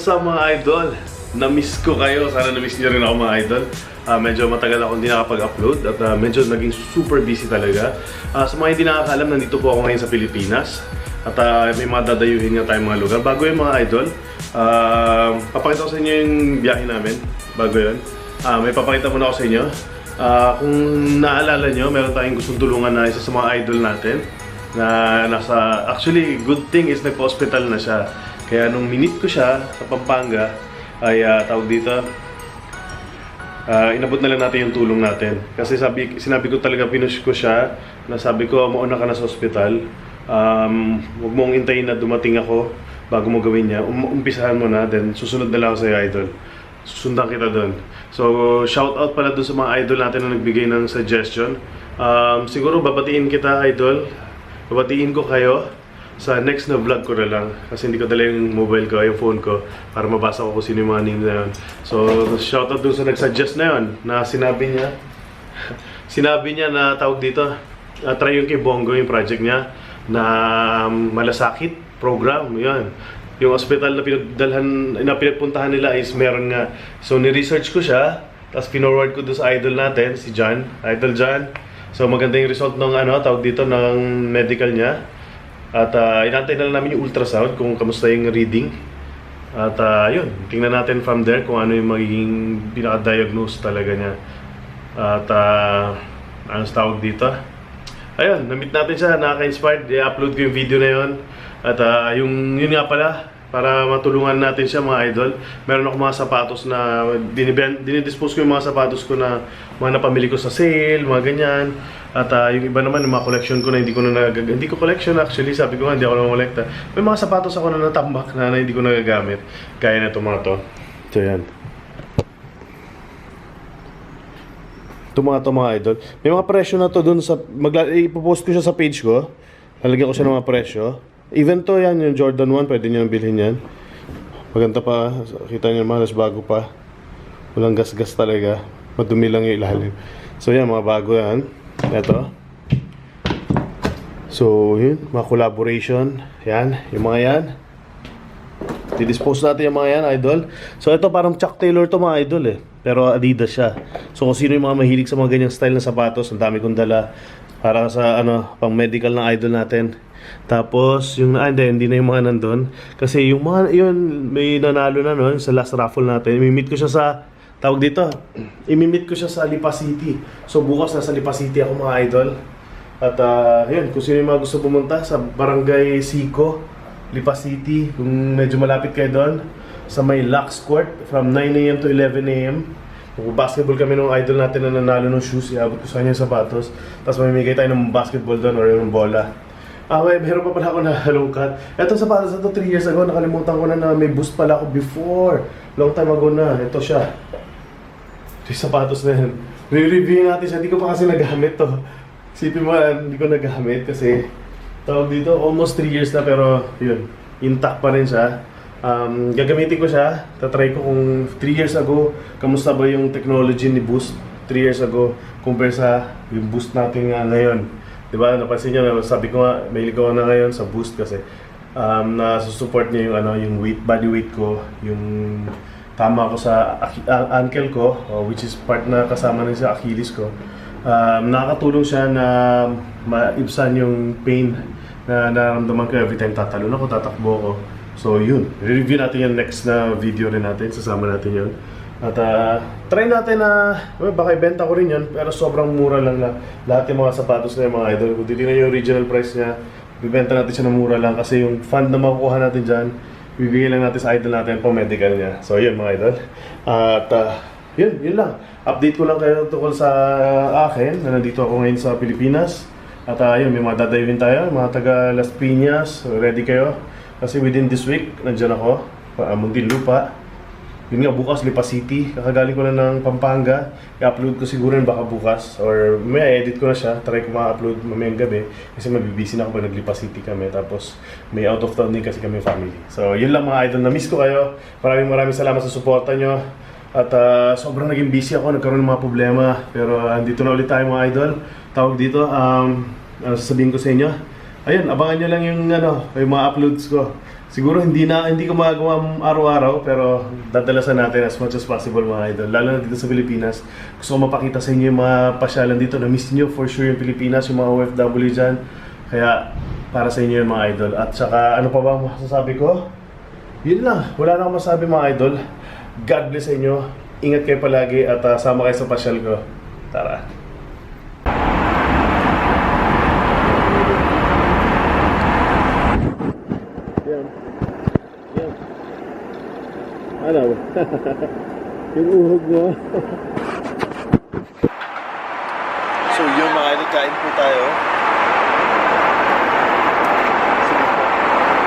What's up mga idol? Na-miss ko kayo. Sana na-miss niyo rin ako mga idol. Medyo matagal ako hindi nakapag-upload at medyo naging super busy talaga. Sa mga hindi nakakaalam, nandito po ako ngayon sa Pilipinas. At may mga dadayuhin nga tayong mga lugar. Bago yung mga idol, papakita ko sa inyo yung biyahe namin. Bago yun, may papakita muna ako sa inyo. Kung naalala nyo, meron tayong gustong tulungan na isa sa mga idol natin na nasa, actually, good thing is nagpa-hospital na siya. Kaya nung minute ko siya sa Pampanga, ay tawag dito, inabot na lang natin yung tulong natin. Kasi sinabi ko talaga, pinush ko siya, na sabi ko, mauna ka na sa hospital. Huwag mong intayin na dumating ako bago mo gawin niya. Umpisahan mo na, then susunod na lang ako sa'yo, idol. Susundan kita doon. So, shout out pala doon sa mga idol natin na nagbigay ng suggestion. Siguro babatiin kita, idol. Babatiin ko kayo sa next na vlog ko na lang. Kasi hindi ko dala yung mobile ko, yung phone ko, para mabasa ko kung sino yung mga name na yun. So, shout out doon sa nagsuggest na yun, na sinabi niya na tawag dito, try yung kay Bongo yung project niya na malasakit program, yan. Yung hospital na pinagpuntahan nila is meron nga. So, ni-research ko siya, tapos pinorward ko doon sa idol natin, si John, Idol John. So, maganda yung result ng tawag dito, ng medical niya. At inantay na lang namin yung ultrasound kung kamusta yung reading. At yun, tingnan natin from there kung ano yung magiging pinaka-diagnose talaga niya. At anong tawag dito? Ayun, na-meet natin siya, nakaka-inspired. I-upload ko yung video na yun. At yun nga pala, para matulungan natin siya mga idol, meron ako mga sapatos na dinidispose ko yung mga sapatos ko na mga napamili ko sa sale, mga ganyan. At yung iba naman, yung mga collection ko na hindi ko collection actually, sabi ko nga, hindi ako na kolekta. May mga sapatos ako na natambak na hindi ko nagagamit. Kaya na itong mga to. So yan. Itong mga idol. May mga presyo na to dun sa, ipopost ko siya sa page ko. Lalagyan ko siya ng mga presyo. Even to yan, yung Jordan 1, pwede nyo bilhin yan. Maganda pa, kita nyo naman, mas bago pa. Walang gas-gas talaga. Madumi lang yung ilalim. So yan, mga bago yan. Ito. So yun, mga collaboration. Yan, yung mga yan. Didispose natin yung mga yan, idol. So ito parang Chuck Taylor to mga idol eh. Pero Adidas siya. So kung sino yung mga mahilig sa mga ganyang style ng sapatos, ang dami kong dala. Para sa pang medical na idol natin. Tapos yung hindi na yung mga nandun. Kasi yung mga yun, may nanalo na noon sa last raffle natin. Imimit ko siya sa tawag dito. Imimit ko siya sa Lipa City. So bukas nasa Lipa City ako mga idol. At yun, kung sino yung mga gusto pumunta sa Barangay Sico, Lipa City, kung medyo malapit kayo doon, sa may Lux Court from 9 AM to 11 AM. Basketball kami ng idol natin na nanalo ng shoes, iabot ko sa kanya yung sapatos. Tapos mamimigay tayo ng basketball doon or yung bola. Meron pa pala ako nahalungkat. Etong sapatos na to 3 years ago, nakalimutan ko na may boost pala ako before. Long time ago na, ito siya. Ito yung sapatos na yan. Re-review natin siya, hindi ko pa kasi nagamit to. Isipin mo, hindi ko nagamit kasi tawag dito, almost 3 years na pero yun, intact pa rin siya. Gagamitin ko siya, tatry ko kung 3 years ago, kamusta ba yung technology ni Boost 3 years ago compare sa yung Boost natin nga ngayon. Diba, napansin nyo, sabi ko nga, mahilig ako na ngayon sa Boost kasi nasusupport niya yung, yung weight, body weight ko, yung tama ko sa ankle ko, which is part na kasama rin sa Achilles ko. Nakakatulong siya na maibsan yung pain na nararamdaman ko every time tatalon ako, tatakbo ako. So yun, review natin yung next na video rin natin, sasama natin yun. At try natin na, baka ibenta ko rin yun, pero sobrang mura lang na lahat yung mga sapatos na yung mga idol. Kung titignan yung original price niya, ibenta natin siya ng mura lang kasi yung fund na makukuha natin dyan, bibigyan lang natin sa idol natin pang medical niya. So yun mga idol. At yun lang. Update ko lang kayo tungkol sa akin na nandito ako ngayon sa Pilipinas. At yun, may mga dadayuhin tayo, mga taga Las Piñas, ready kayo. Kasi within this week, nandiyan ako, Muntinlupa. Yun nga, bukas Lipa City. Kakagaling ko na ng Pampanga. I-upload ko siguro baka bukas. Or may edit ko na siya. Try ko ma-upload mamayang gabi. Kasi mabibisi na ako pag nag-Lipa City kami. Tapos may out of town din kasi kami family. So yun lang mga idol. Na-miss ko kayo. Maraming salamat sa suporta nyo. At sobrang naging busy ako. Nagkaroon ng mga problema. Pero andito na ulit tayo mga idol. Tawag dito. Sasabihin ko sa inyo. Ayun, abangan nyo lang yung mga uploads ko Siguro hindi ko magagawa araw-araw, pero dadalasan natin as much as possible mga idol. Lalo na dito sa Pilipinas. Gusto ko mapakita sa inyo yung mga pasyalan dito. Na-miss nyo for sure yung Pilipinas, yung mga OFW dyan. Kaya para sa inyo yung mga idol. At saka ano pa ba ang masasabi ko? Yun lang. Wala na akong masabi mga idol. God bless sa inyo. Ingat kayo palagi at sama kayo sa pasyal ko. Tara. Ano? Yung uhog mo. So yun mga idol, kain po tayo.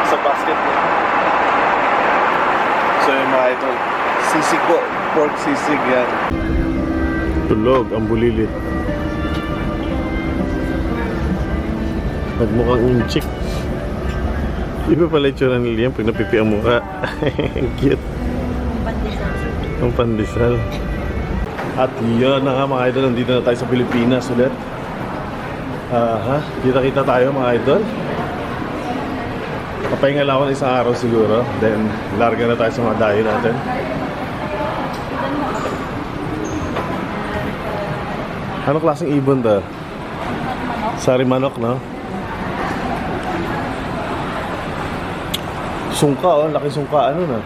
Sa basket po. So yun mga idol, sisig po. Pork sisig yan. Tulog ang bulilit. Nagmukhang inchik. Iba pala yung tsura nila yan pag napipi ang mukha. Cute. Ang pandesal. At yun na nga mga idol, nandito na tayo sa Pilipinas ulit. Kita-kita tayo mga idol. Papahinga lang ako ng isang araw siguro. Then, larga na tayo sa mga dayo natin. Anong klaseng ibon to? Sari manok, no? Sungka, oh. Laki sungka, ano na?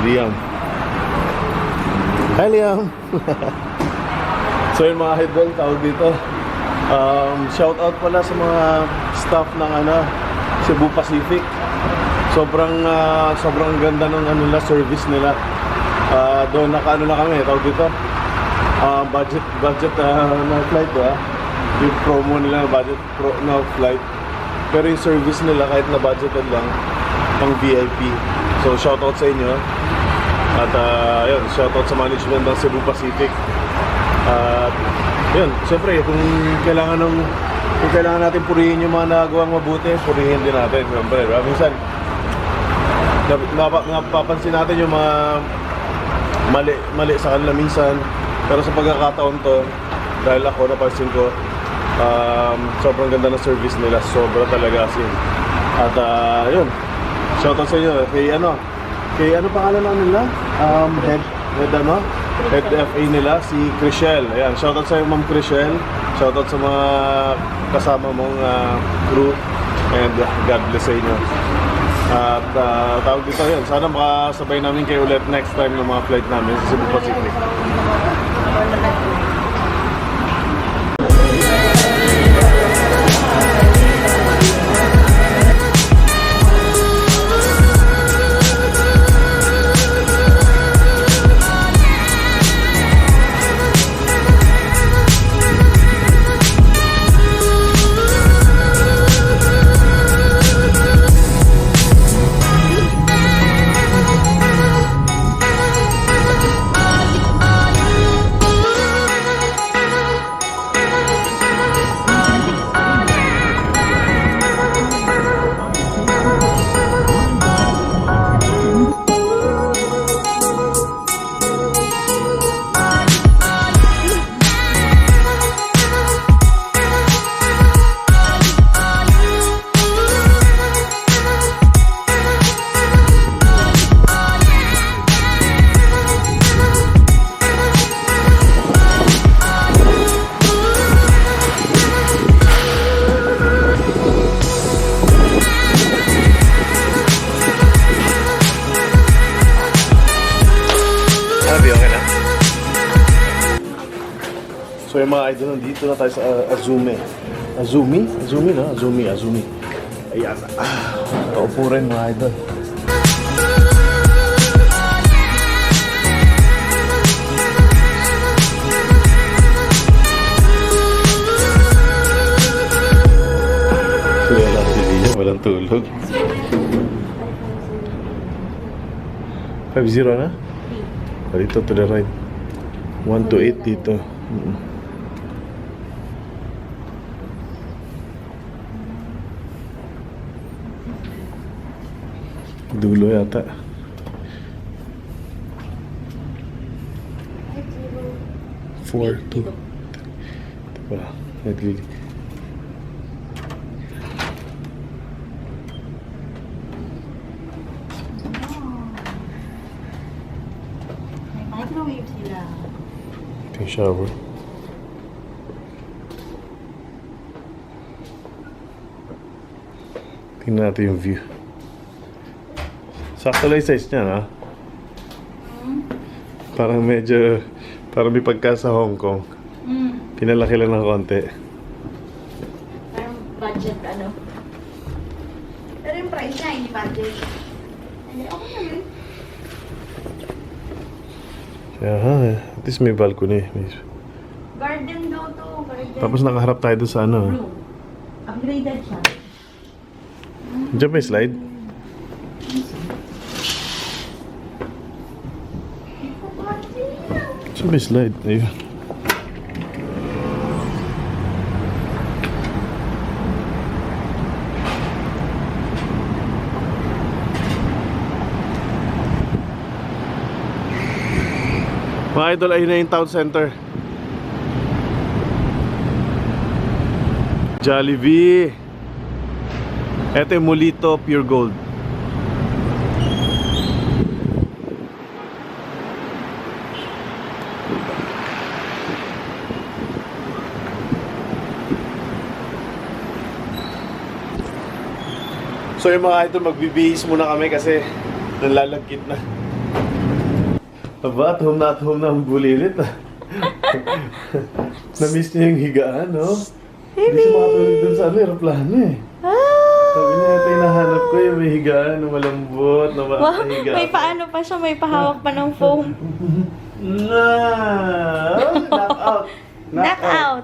Liam. Hi Liam. So yun mga idol, tawag dito. Shout out pala sa mga staff ng Cebu Pacific. Sobrang ganda ng service nila. Doon na kami, tawag dito. Budget na flight yung promo nila na flight. Pero yung service nila kahit na budgeted lang, pang VIP. So shoutout sa inyo. At yun, shoutout sa management ng Cebu Pacific. At yun, siyempre kung kailangan natin purihin yung mga nagawang mabuti, purihin din natin. Siyempre, minsan napapansin natin yung mga mali sa kanila minsan. Pero sa pagkakataon to, dahil ako napansin ko, sobrang ganda ng service nila. Sobra talaga as in. At yun, shoutout sa inyo kay ano pangalan nila? Head FA nila, si Chriselle. Ayan, shoutout sa Ma'am Chriselle. Shoutout sa mga kasama mong crew. And God bless sa inyo. At tawag dito yun, sana makasabay namin kayo ulit next time ng mga flight namin sa Cebu Pacific. So yung mga idol, nandito na tayo sa Azumi. Azumi? Azumi, no? Azumi. Ayan. Kaupo rin mga idol. Wala si Liam, walang tulog. 5-0 na? Dito to the right. 1-8 dito. Dulo yata. Four, two. Diba? Naglilik. May microwave sila. Ito yung shower. Tingnan natin yung view. Sakto lang yung size niya, ha? Parang medyo... Parang may pagka sa Hong Kong. Pinalaki lang ng konti. Parang budget ano. Pero yung price niya, hindi budget. Hindi, okay naman. Kaya at least may balcony. Garden daw to. Garden. Tapos nakaharap tayo doon sa ano. Room. Upgraded siya. Diyan may slide. Diyan may slide. Ayun. Mga idol, ayun na yung town center. Jollibee. Ito yung Mulito Pure Gold. So yung mga idol, magbibihis muna kami kasi nalalagkit na. Aba, at home na ang bulilit. Na-miss niya yung higaan, no? Hindi siya makatulog dun sa aeroplano eh. Sabi niya, ito yung nahanap ko yung may higaan na malambot, na Wow, mahiga. may paano pa siya, may pahawak pa ng foam. Knock out! Knock out!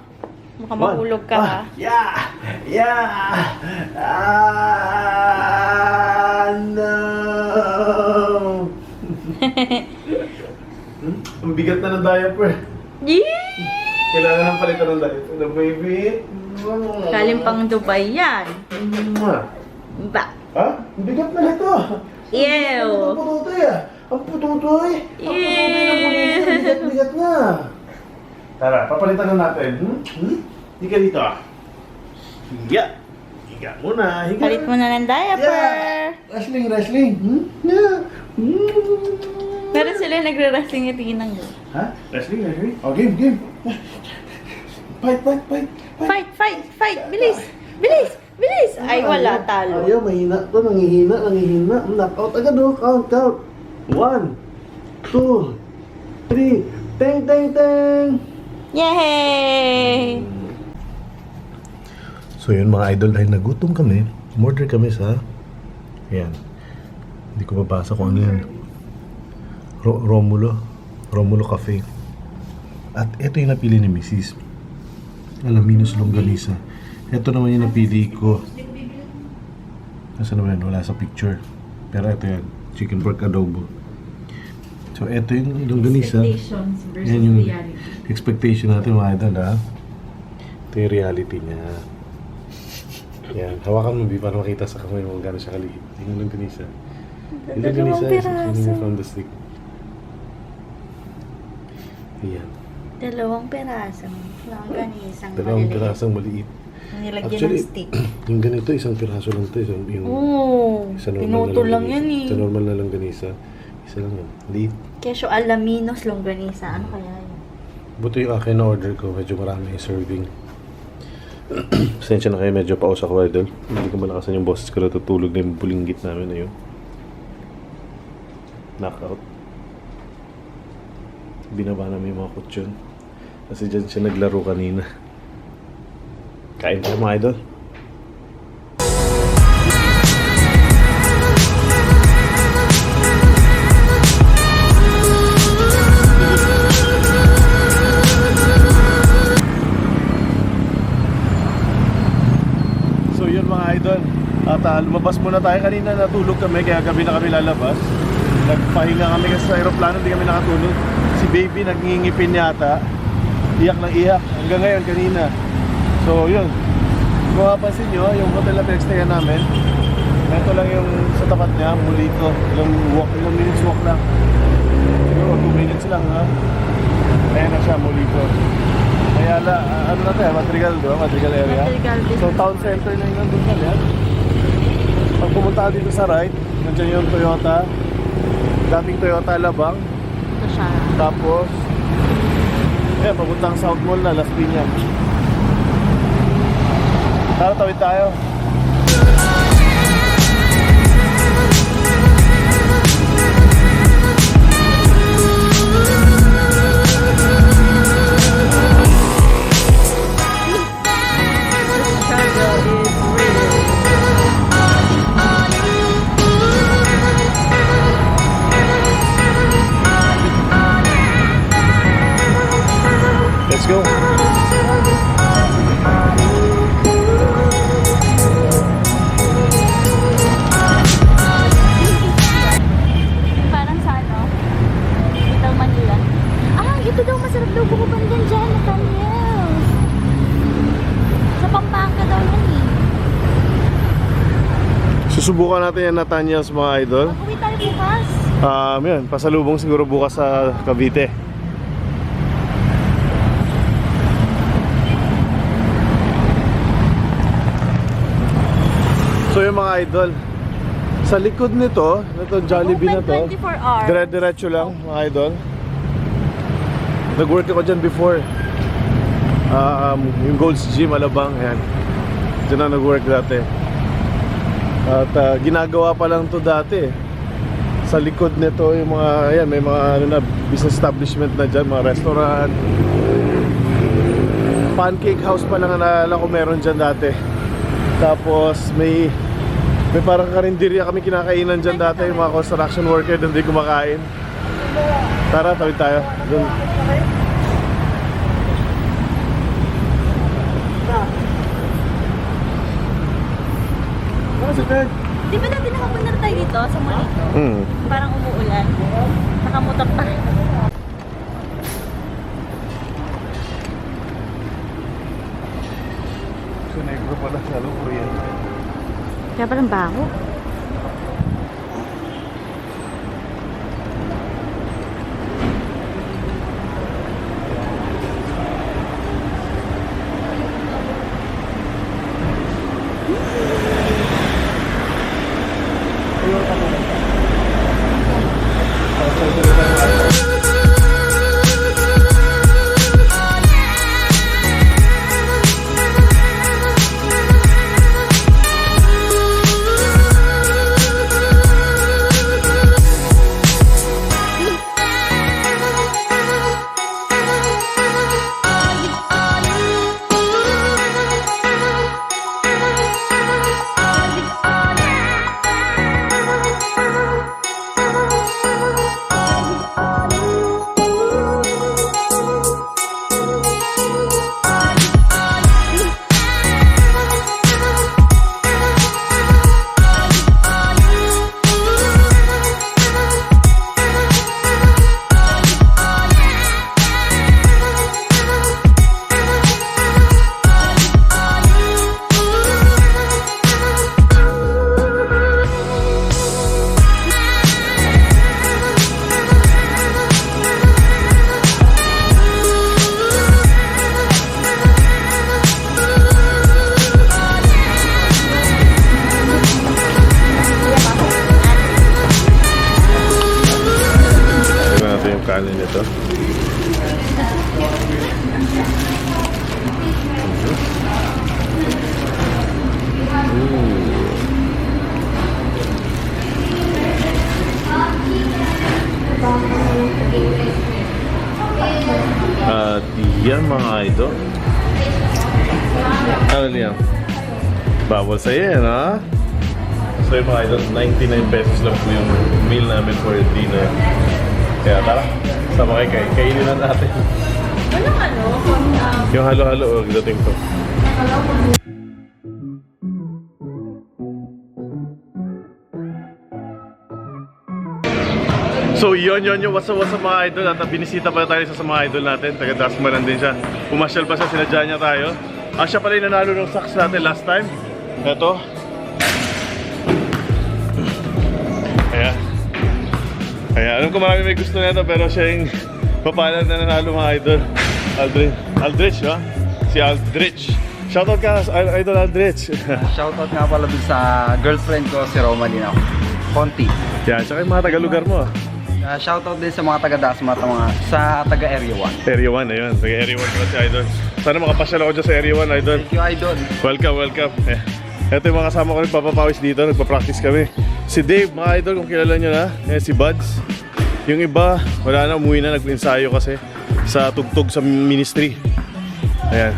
Mukhang mahulog ka ha. Yeah! Yeah! No! Ang bigat na ng diaper. Yee! Kailangan ng palitan ng diaper na baby. Galing pang Dubai yan. Ba? Ha? Ang bigat na ito. Ew! Ang pututoy ah. Ang pututoy. Ang pututoy na bulilit. Ang bigat-bigat na. Tara, papalitan na natin. Higa dito ah. Higa. Higa muna. Higa. Palit mo na ng diaper. Yeah. Wrestling. Yeah. Meron sila nagre-wrestling yung tingin ng gano'n. Ha? Wrestling? Oh, game. Fight. Bilis! Ay, wala, talo. Ayaw, mahina to. Nangihina. Knockout agad oh. Count. 1, 2, 3. Teng. Yay! So yun mga idol, dahil nagutom kami, umorder kami sa, ayan, hindi ko mabasa kung ano yan, Romulo Cafe. At ito yung napili ni Mrs. Alaminos Longganisa. Ito naman yung napili ko. Nasaan naman? Wala sa picture. Pero ito yan, chicken pork adobo. So ito yung longganisa. Expectations versus Yan yung reality. expectation natin mga idol ha. Ito yung reality niya. Yan, hawakan mo, para makita sa kamay mo gano'n siya kaliit. Yung longganisa. Yung longganisa is actually from the stick. Ayan. 2 pirasong longganisang Dalawang maliliit. pirasong maliit. Nilagyan Actually, ng stick. yung ganito, isang piraso lang ito. Yung Oo, isa normal pinutol na lang yan eh. Sa normal na longganisa. Isa lang yan. Liit. Kesyo alaminos longganisa. Ano kaya yun? Buto yung akin na order ko. Medyo marami yung serving. Pasensya na kayo, medyo pausa ko idol. Hindi ko malakasan yung boses ko, natutulog na yung bulinggit namin na yun. Knockout. Binaba namin yung mga kutsyon. Kasi dyan siya naglaro kanina. Kain tayo mga idol. So yun mga idol. At lumabas muna tayo kanina, natulog kami kaya gabi na kami lalabas. Nagpahinga kami kasi sa aeroplano, hindi kami nakatulog. Si baby nagngingipin yata. Iyak ng iyak hanggang ngayon kanina. So yun, kung mapapansin nyo, yung hotel na pinagstayan namin, Ito lang yung sa tapat niya, Mulito. Ilang minutes walk lang. Siguro 2 minutes lang, ha? Ayan na siya, Mulito. Kaya ano na tayo, Madrigal, di ba? Madrigal area. Madrigal din. So town center na yung nandun sa left. Pag pumunta ka dito sa right, nandiyan yung Toyota. Dating Toyota Alabang. Ito siya. Tapos, papuntang South Mall na, Las Piñas. Tara, tawid tayo. Let's go. Parang sa ano? Little Manila. Ah, ito daw masarap daw bumuban din dyan, Nathaniels. Sa Pampanga daw yan eh. Susubukan natin yan, Nathaniels, mga idol. Mag-uwi tayo bukas. Yun, pasalubong siguro bukas sa Cavite. So yung mga idol, sa likod nito Jollibee na to, Open 24 hours. dire-diretso lang mga idol. Nag-work ako dyan before. Yung Gold's Gym, Alabang, ayan. Diyan na nag-work dati. At ginagawa pa lang to dati. Sa likod nito yung mga, ayan, may mga business establishment na dyan, mga restaurant. Pancake house pa lang naalala ko meron dyan dati. Tapos may parang karinderya kami kinakainan dyan dati, yung mga construction worker doon din kumakain. Tara, tawid tayo doon. Ano si Ted? Di ba dati nakapunta tayo dito sa Molito? Parang umuulan. Nakamotor pa. So negro pala sa Korean. Kaya parang baho. kanin nito. At yan mga idol. Ano niya? Bawal sa yan, ha? So yung mga idol, 99 pesos lang po yung meal namin for dinner. Kaya tara, sama kayo, kainin na natin. Walang ano? Yung halo-halo, dating to. So yun what's up mga idol. At binisita pala tayo sa mga idol natin. Taga Dasmaran din siya. Pumasyal pa siya, sinadya niya tayo. Siya pala yung nanalo ng socks natin last time. Ito. Ayan, alam ko marami may gusto na ito pero siya yung papalad na nanalo mga idol. Aldrich, ha? Si Aldrich. Shoutout ka, Idol Aldrich. Shoutout nga pala dun sa girlfriend ko, si Romalina Conti. Yan, tsaka yung mga taga-lugar mo. Shoutout din sa mga taga-Dasma at mga sa taga-Area 1. Area 1, ayun. Taga-Area 1 pala si Idol. Sana makapasyal ako dyan sa Area 1, Idol. Thank you, Idol. Welcome, welcome. Ito yung mga kasama ko nagpapapawis dito, nagpa-practice kami. Si Dave, mga idol, kung kilala nyo na. Si Buds. Yung iba, wala na, umuwi na, nag-ensayo kasi sa tugtog sa ministry. Ayan.